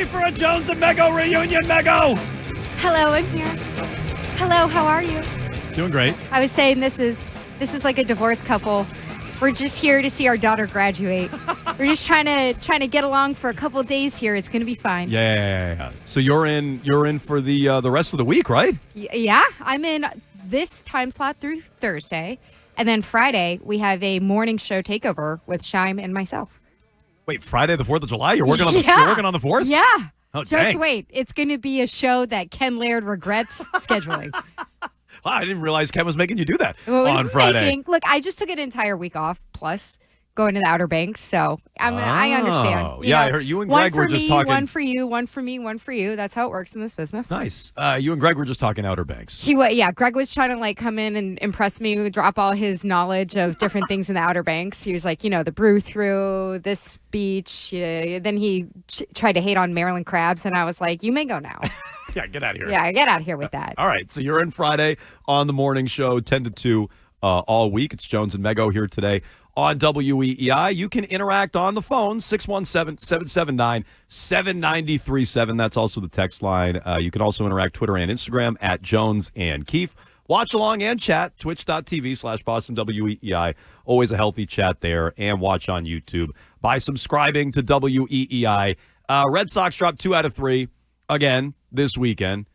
ready for a Jones and Meghan reunion, Meghan? Hello, I'm here. Hello, how are you? Doing great. I was saying this is like a divorced couple. We're just here to see our daughter graduate. We're just trying to get along for a couple of days here. It's gonna be fine. Yeah. So you're in for the rest of the week, right? Yeah, I'm in this time slot through Thursday, and then Friday we have a morning show takeover with Shime and myself. Wait, Friday the 4th of July? You're working on the Yeah. You're working on the 4th? Yeah. Oh, Just dang. wait. It's going to be a show that Ken Laird regrets scheduling. Wow, I didn't realize Ken was making you do that Well, on Friday. Look, I just took an entire week off, plus going to the Outer Banks, so I understand. I heard you and Greg were just talking. One for you, one for me, one for you. That's how it works in this business. Nice. You and Greg were just talking Outer Banks. Greg was trying to come in and impress me, drop all his knowledge of different things in the Outer Banks. He was like, the brew through, this beach. Then he tried to hate on Maryland crabs, and I was like, you may go now. Yeah, get out of here. Yeah, get out of here with that. All right, so you're in Friday on the morning show, 10 to 2 all week. It's Jones and Meghan here today on WEEI. You can interact on the phone, 617-779-7937. That's also the text line. You can also interact Twitter and Instagram at Jones and Keefe. Watch along and chat, twitch.tv/Boston WEEI. Always a healthy chat there. And watch on YouTube by subscribing to WEEI. Red Sox dropped 2 out of 3 again this weekend.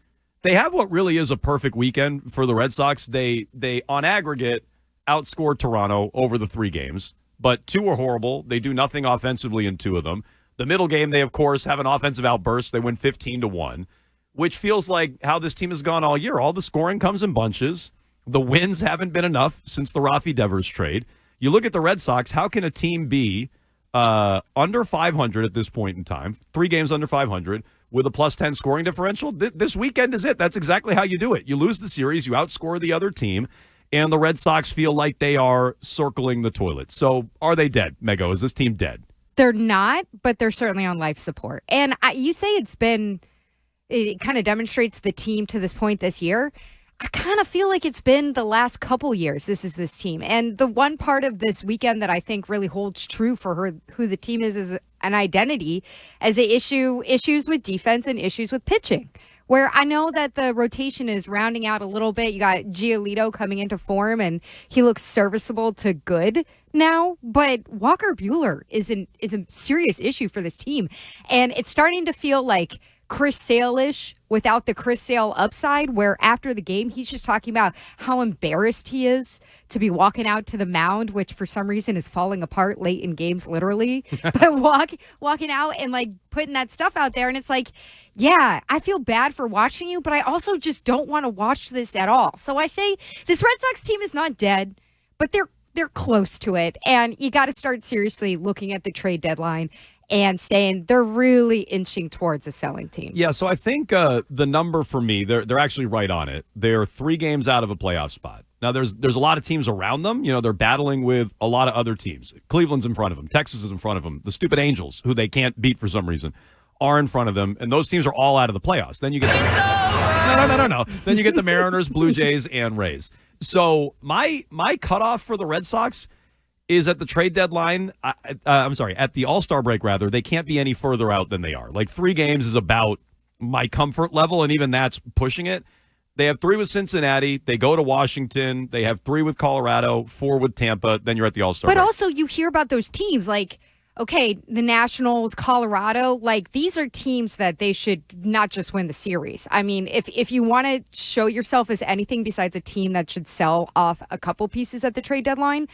They have what really is a perfect weekend for the Red Sox. They on aggregate, outscored Toronto over the 3 games, but 2 were horrible. They do nothing offensively in 2 of them. The middle game, they, of course, have an offensive outburst. They win 15-1, which feels like how this team has gone all year. All the scoring comes in bunches. The wins haven't been enough since the Rafi Devers trade. You look at the Red Sox, how can a team be under 500 at this point in time, 3 games under 500, with a plus 10 scoring differential? This weekend is it. That's exactly how you do it. You lose the series, you outscore the other team, and the Red Sox feel like they are circling the toilet. So are they dead, Meghan? Is this team dead? They're not, but they're certainly on life support. And you say it kind of demonstrates the team to this point this year. I kind of feel like it's been the last couple years. This is this team. And the one part of this weekend that I think really holds true for who the team is an identity as they issues with defense and issues with pitching. Where I know that the rotation is rounding out a little bit. You got Giolito coming into form, and he looks serviceable to good now. But Walker Buehler is a serious issue for this team. And it's starting to feel like Chris Sale-ish without the Chris Sale upside, where after the game, he's just talking about how embarrassed he is to be walking out to the mound, which for some reason is falling apart late in games, literally. But walking out and putting that stuff out there. And it's like, yeah, I feel bad for watching you, but I also just don't want to watch this at all. So I say this Red Sox team is not dead, but they're close to it. And you got to start seriously looking at the trade deadline and saying they're really inching towards a selling team. Yeah, so I think the number for me, they're actually right on it. They're 3 games out of a playoff spot. Now, there's a lot of teams around them. They're battling with a lot of other tems. Cleveland's in front of them. Texas is in front of them. The stupid Angels, who they can't beat for some reason, are in front of them. And those teams are all out of the playoffs. Then you get no. Then you get the Mariners, Blue Jays, and Rays. So my cutoff for the Red Sox is at the trade deadline, at the All-Star break, rather, they can't be any further out than they are. 3 games is about my comfort level, and even that's pushing it. They have 3 with Cincinnati. They go to Washington. They have 3 with Colorado, 4 with Tampa. Then you're at the All-Star break. But also, you hear about those teams okay, the Nationals, Colorado, these are teams that they should not just win the series. I mean, if you want to show yourself as anything besides a team that should sell off a couple pieces at the trade deadline,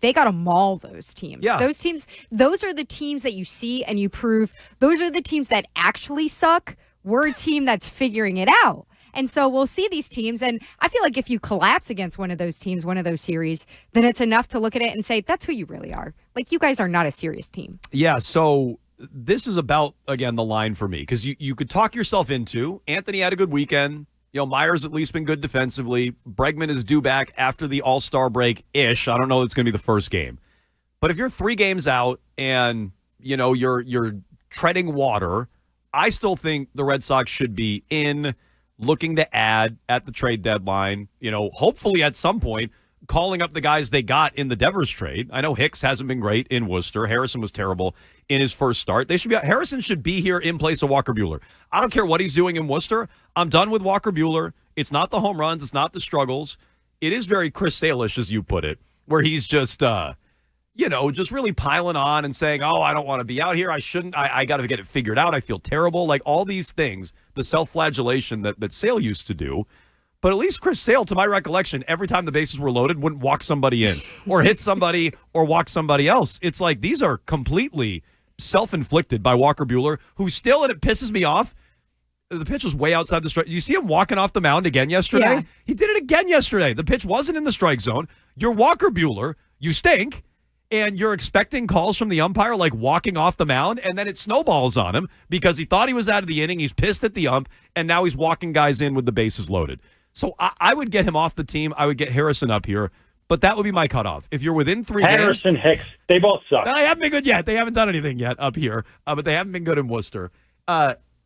they got to maul those teams. Yeah. Those teams, those are the teams that you see and you prove. Those are the teams that actually suck. We're a team that's figuring it out. And so we'll see these teams, and I feel like if you collapse against one of those teams, one of those series, then it's enough to look at it and say, that's who you really are. You guys are not a serious team. Yeah, so this is about, again, the line for me, because you could talk yourself into, Anthony had a good weekend. Myers at least been good defensively. Bregman is due back after the All-Star break-ish. I don't know if it's going to be the first game. But if you're 3 games out and, you're treading water, I still think the Red Sox should be looking to add at the trade deadline, hopefully at some point calling up the guys they got in the Devers trade. I know Hicks hasn't been great in Worcester. Harrison was terrible in his first start. Harrison should be here in place of Walker Buehler. I don't care what he's doing in Worcester. I'm done with Walker Buehler. It's not the home runs. It's not the struggles. It is very Chris Sale-ish, as you put it, where he's just, just really piling on and saying, oh, I don't want to be out here. I shouldn't. I got to get it figured out. I feel terrible. Like all these things, the self-flagellation that Sale used to do. But at least Chris Sale, to my recollection, every time the bases were loaded, wouldn't walk somebody in or hit somebody or walk somebody else. It's like these are completely self-inflicted by Walker Buehler, who still, and it pisses me off, the pitch was way outside the strike. You see him walking off the mound again yesterday? Yeah. He did it again yesterday. The pitch wasn't in the strike zone. You're Walker Buehler. You stink. And you're expecting calls from the umpire like walking off the mound, and then it snowballs on him because he thought he was out of the inning. He's pissed at the ump, and now he's walking guys in with the bases loaded. So I would get him off the team. I would get Harrison up here, but that would be my cutoff. If you're within 3 games. Harrison, Hicks, they both suck. They haven't been good yet. They haven't done anything yet up here, but they haven't been good in Worcester.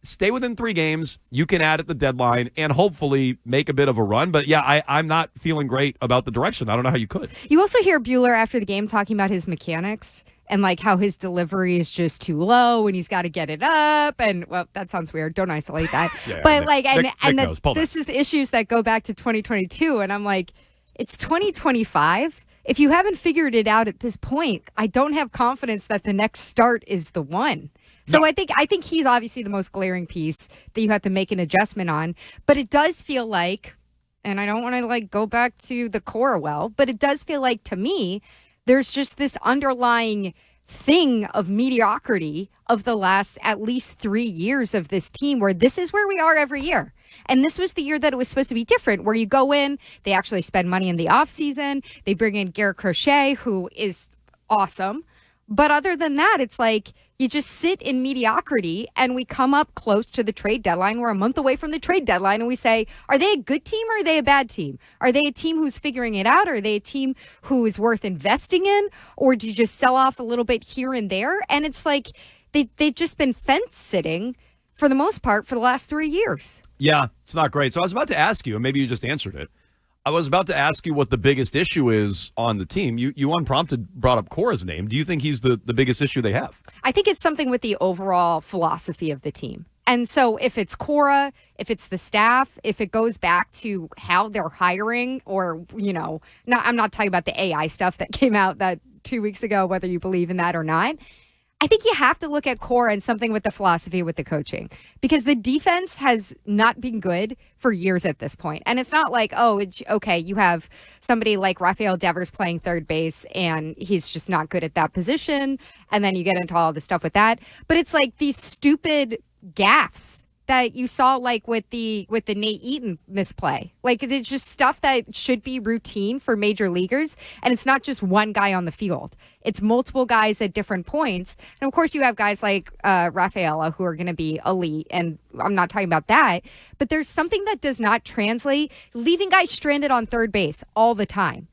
Stay within 3 games. You can add at the deadline and hopefully make a bit of a run. But, yeah, I'm not feeling great about the direction. I don't know how you could. You also hear Buehler after the game talking about his mechanics and like how his delivery is just too low and he's got to get it up. And, well, that sounds weird. Don't isolate that. But, Nick this is issues that go back to 2022. And I'm like, it's 2025. If you haven't figured it out at this point, I don't have confidence that the next start is the one. So no. I think he's obviously the most glaring piece that you have to make an adjustment on. But it does feel like, and I don't want to go back to the Cora but it does feel like to me, there's just this underlying thing of mediocrity of the last at least 3 years of this team where this is where we are every year. And this was the year that it was supposed to be different, where you go in, they actually spend money in the offseason, they bring in Garrett Crochet, who is awesome. But other than that, it's like you just sit in mediocrity and we come up close to the trade deadline. We're a month away from the trade deadline and we say, are they a good team or are they a bad team? Are they a team who's figuring it out? Or are they a team who is worth investing in? Or do you just sell off a little bit here and there? And it's like they've just been fence sitting for the most part for the last 3 years. Yeah, it's not great. So I was about to ask you, and maybe you just answered it. I was about to ask you what the biggest issue is on the team. You unprompted brought up Cora's name. Do you think he's the biggest issue they have? I think it's something with the overall philosophy of the team. And so if it's Cora, if it's the staff, if it goes back to how they're hiring or, I'm not talking about the AI stuff that came out that 2 weeks ago, whether you believe in that or not. I think you have to look at Cora and something with the philosophy with the coaching because the defense has not been good for years at this point. And it's not like, you have somebody like Rafael Devers playing third base and he's just not good at that position. And then you get into all the stuff with that. But it's like these stupid gaffes that you saw with the Nate Eaton misplay. It's just stuff that should be routine for major leaguers. And it's not just one guy on the field. It's multiple guys at different points. And of course you have guys like Rafaela who are going to be elite. And I'm not talking about that. But there's something that does not translate. Leaving guys stranded on third base all the time.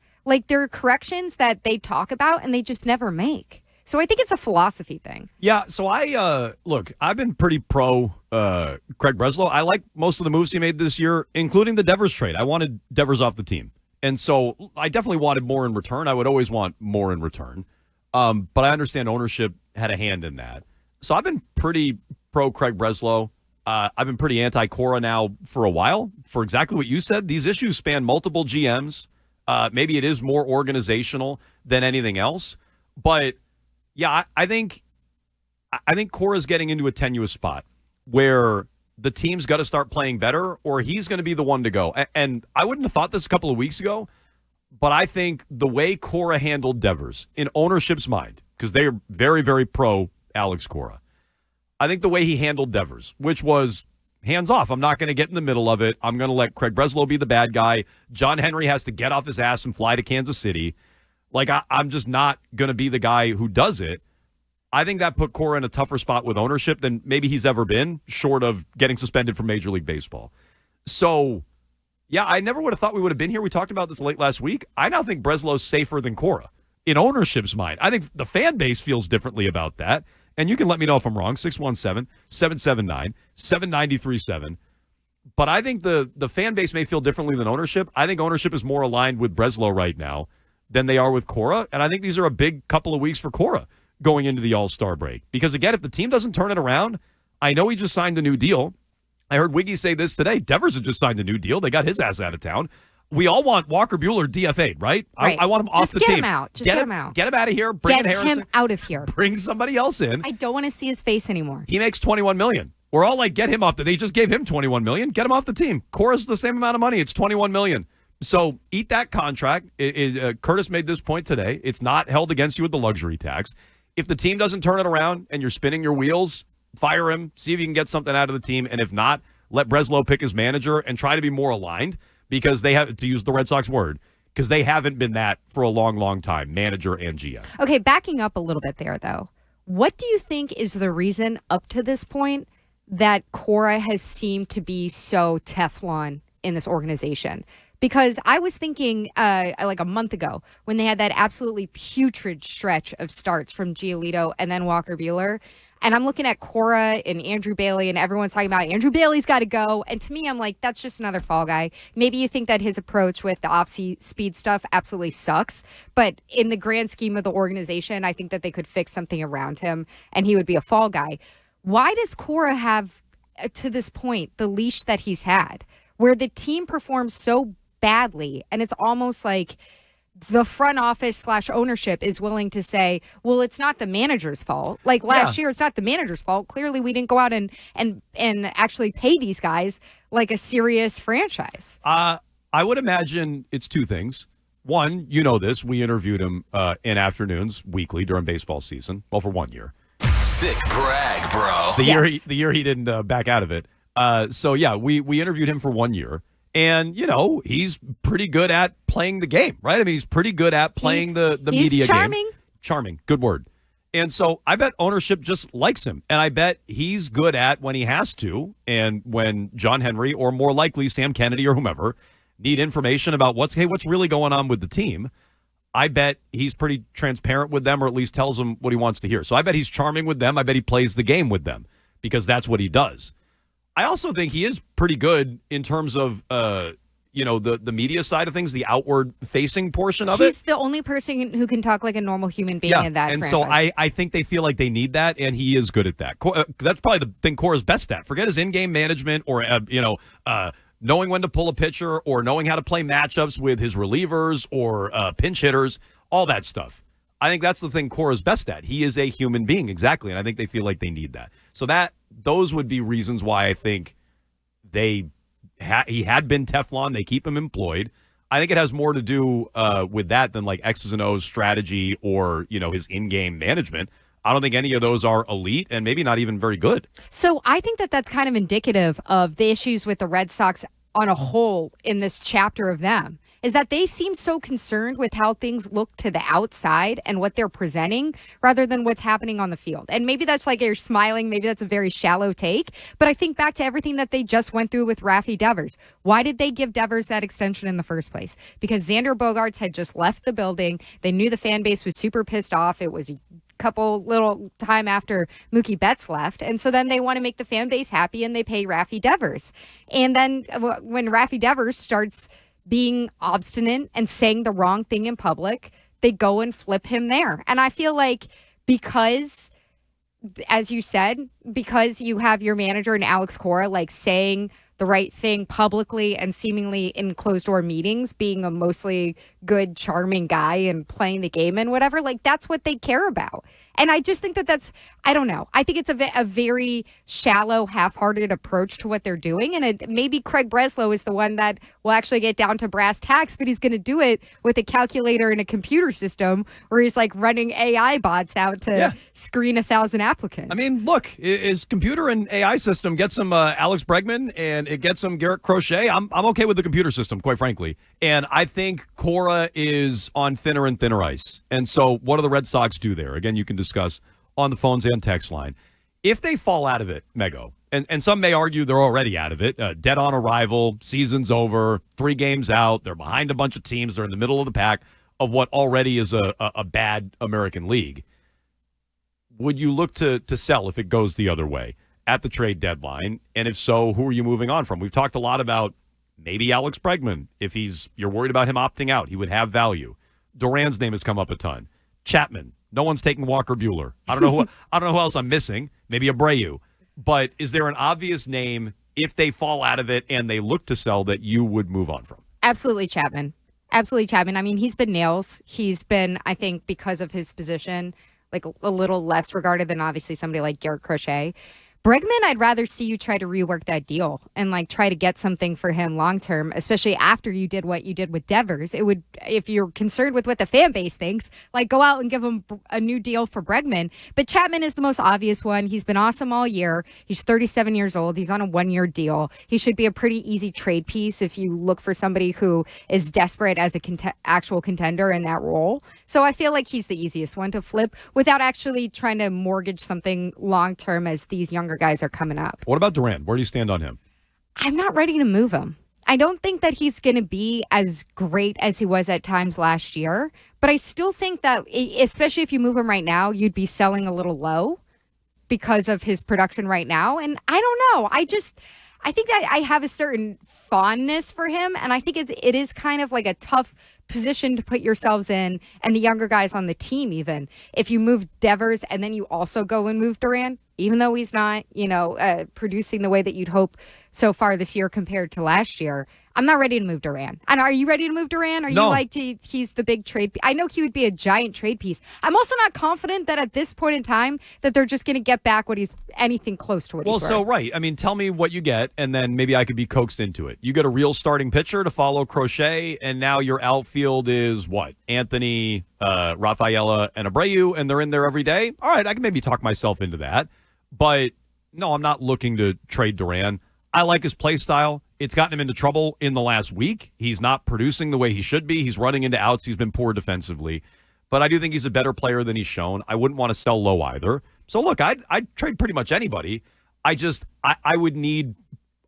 There are corrections that they talk about and they just never make. So I think it's a philosophy thing. Yeah, so I've been pretty pro Craig Breslow. I like most of the moves he made this year, including the Devers trade. I wanted Devers off the team. And so I definitely wanted more in return. I would always want more in return. But I understand ownership had a hand in that. So I've been pretty pro Craig Breslow. I've been pretty anti-Cora now for a while. For exactly what you said, these issues span multiple GMs. Maybe it is more organizational than anything else. But yeah, I think Cora's getting into a tenuous spot where the team's got to start playing better or he's going to be the one to go. And I wouldn't have thought this a couple of weeks ago, but I think the way Cora handled Devers in ownership's mind, because they are very, very pro Alex Cora, I think the way he handled Devers, which was hands off. I'm not going to get in the middle of it. I'm going to let Craig Breslow be the bad guy. John Henry has to get off his ass and fly to Kansas City. I'm just not going to be the guy who does it. I think that put Cora in a tougher spot with ownership than maybe he's ever been, short of getting suspended from Major League Baseball. So, yeah, I never would have thought we would have been here. We talked about this late last week. I now think Breslow's safer than Cora in ownership's mind. I think the fan base feels differently about that. And you can let me know if I'm wrong, 617-779-7937. But I think the fan base may feel differently than ownership. I think ownership is more aligned with Breslow right now than they are with Cora. And I think these are a big couple of weeks for Cora going into the All-Star break. Because, again, if the team doesn't turn it around, I know he just signed a new deal. I heard Wiggy say this today. Devers had just signed a new deal. They got his ass out of town. We all want Walker Buehler DFA'd, right? I want him off the team. Just get him out. Just get him out. Get him out of here. Bring in Harrison. Get him out of here. Bring somebody else in. I don't want to see his face anymore. He makes $21 million. We're all like, get him off. They just gave him $21 million. Get him off the team. Cora's the same amount of money. It's $21 million. So eat that contract. Curtis made this point today. It's not held against you with the luxury tax. If the team doesn't turn it around and you're spinning your wheels, fire him. See if you can get something out of the team. And if not, let Breslow pick his manager and try to be more aligned because they have, to use the Red Sox word, because they haven't been that for a long, long time, manager and GM. Okay, backing up a little bit there, though. What do you think is the reason up to this point that Cora has seemed to be so Teflon in this organization? Because I was thinking like a month ago when they had that absolutely putrid stretch of starts from Giolito and then Walker Buehler. And I'm looking at Cora and Andrew Bailey, and everyone's talking about Andrew Bailey's got to go. And to me, I'm like, that's just another fall guy. Maybe you think that his approach with the off-speed stuff absolutely sucks. But in the grand scheme of the organization, I think that they could fix something around him, and he would be a fall guy. Why does Cora have, to this point, the leash that he's had, where the team performs so badly, and it's almost like the front office / ownership is willing to say, well, it's not the manager's fault. Like last year, it's not the manager's fault. Clearly, we didn't go out and actually pay these guys like a serious franchise. I would imagine it's two things. One, you know this. We interviewed him in afternoons weekly during baseball season. Well, for 1 year. Sick brag, bro. The year he didn't back out of it. So, yeah, we interviewed him for 1 year. And, you know, he's pretty good at playing the game, right? I mean, he's pretty good at playing the media charming. game. Charming. Good word. And so I bet ownership just likes him. And I bet he's good at when he has to and when John Henry or more likely Sam Kennedy or whomever need information about what's really going on with the team. I bet he's pretty transparent with them or at least tells them what he wants to hear. So I bet he's charming with them. I bet he plays the game with them because that's what he does. I also think he is pretty good in terms of, the media side of things, the outward-facing portion of it. He's the only person who can talk like a normal human being in that and franchise. So I think they feel like they need that, and he is good at that. That's probably the thing Cora's best at. Forget his in-game management or, knowing when to pull a pitcher or knowing how to play matchups with his relievers or pinch hitters, all that stuff. I think that's the thing Cora's best at. He is a human being, exactly, and I think they feel like they need that. So those would be reasons why I think he had been Teflon. They keep him employed. I think it has more to do with that than like X's and O's strategy or his in-game management. I don't think any of those are elite and maybe not even very good. So I think that that's kind of indicative of the issues with the Red Sox on a whole in this chapter of them. Is that they seem so concerned with how things look to the outside and what they're presenting rather than what's happening on the field. And maybe that's like you're smiling. Maybe that's a very shallow take. But I think back to everything that they just went through with Rafi Devers. Why did they give Devers that extension in the first place? Because Xander Bogaerts had just left the building. They knew the fan base was super pissed off. It was a couple little time after Mookie Betts left. And so then they want to make the fan base happy and they pay Rafi Devers. And then when Rafi Devers starts being obstinate and saying the wrong thing in public, they go and flip him there. And I feel like because, as you said, because you have your manager and Alex Cora like saying the right thing publicly and seemingly in closed-door meetings, being a mostly good, charming guy and playing the game and whatever, like that's what they care about. And I just think that that's, I don't know. I think it's a very shallow, half-hearted approach to what they're doing. And maybe Craig Breslow is the one that will actually get down to brass tacks, but he's going to do it with a calculator and a computer system where he's like running AI bots out to screen 1,000 applicants. I mean, look, his computer and AI system gets him Alex Bregman and it gets him Garrett Crochet. I'm okay with the computer system, quite frankly. And I think Cora is on thinner and thinner ice. And so what do the Red Sox do there? Again, you can discuss on the phones and text line. If they fall out of it, Mego, and some may argue they're already out of it, dead on arrival, season's over, 3 games out, they're behind a bunch of teams, they're in the middle of the pack of what already is a bad American league, would you look to sell if it goes the other way? at the trade deadline? And if so, who are you moving on from? We've talked a lot about maybe Alex Bregman. If you're worried about him opting out, he would have value. Durant's name has come up a ton. Chapman. No one's taking Walker Buehler. I don't know who else I'm missing. Maybe Abreu. But is there an obvious name if they fall out of it and they look to sell that you would move on from? Absolutely Chapman. Absolutely Chapman. I mean, he's been nails. He's been, I think, because of his position, like a little less regarded than obviously somebody like Garrett Crochet. Bregman, I'd rather see you try to rework that deal and like try to get something for him long term, especially after you did what you did with Devers. It would, if you're concerned with what the fan base thinks, like go out and give him a new deal for Bregman. But Chapman is the most obvious one. He's been awesome all year. He's 37 years old. He's on a 1-year deal. He should be a pretty easy trade piece if you look for somebody who is desperate as a actual contender in that role. So I feel like he's the easiest one to flip without actually trying to mortgage something long term as these younger guys are coming up. What about Durant? Where do you stand on him? I'm not ready to move him. I don't think that he's going to be as great as he was at times last year, but I still think that, especially if you move him right now, you'd be selling a little low because of his production right now. And I don't know. I think that I have a certain fondness for him, and I think it is kind of like a tough position to put yourselves in, and the younger guys on the team even. If you move Devers and then you also go and move Durant, even though he's not, producing the way that you'd hope so far this year compared to last year, I'm not ready to move Durant. And are you ready to move Durant? Are No. He's the big trade? I know he would be a giant trade piece. I'm also not confident that at this point in time that they're just going to get back anything close to what he's worth. So right. I mean, tell me what you get, and then maybe I could be coaxed into it. You get a real starting pitcher to follow Crochet, and now your outfield is what? Anthony, Rafaela, and Abreu, and they're in there every day? All right, I can maybe talk myself into that. But no, I'm not looking to trade Durant. I like his play style. It's gotten him into trouble in the last week. He's not producing the way he should be. He's running into outs. He's been poor defensively. But I do think he's a better player than he's shown. I wouldn't want to sell low either. So, look, I'd trade pretty much anybody. I would need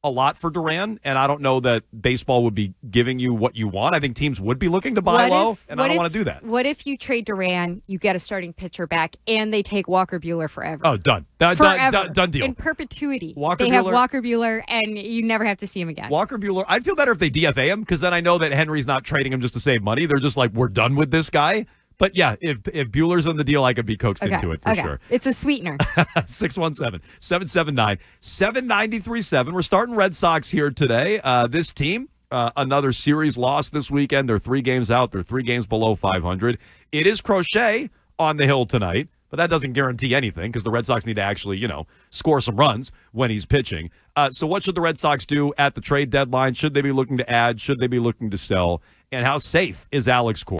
a lot for Durant, and I don't know that baseball would be giving you what you want. I think teams would be looking to buy low, and I don't want to do that. What if you trade Durant, you get a starting pitcher back, and they take Walker Buehler forever? Oh, done. Done deal. In perpetuity. Walker they Buehler, have Walker Buehler, and you never have to see him again. Walker Buehler, I'd feel better if they DFA him, because then I know that Henry's not trading him just to save money. They're just like, we're done with this guy. But yeah, if Buehler's on the deal, I could be coaxed into it for sure. It's a sweetener. 617-779-7937. We're starting Red Sox here today. This team, another series loss this weekend. They're 3 games out. They're 3 games below 500. It is Crochet on the hill tonight, but that doesn't guarantee anything because the Red Sox need to actually, score some runs when he's pitching. So what should the Red Sox do at the trade deadline? Should they be looking to add? Should they be looking to sell? And how safe is Alex Cora?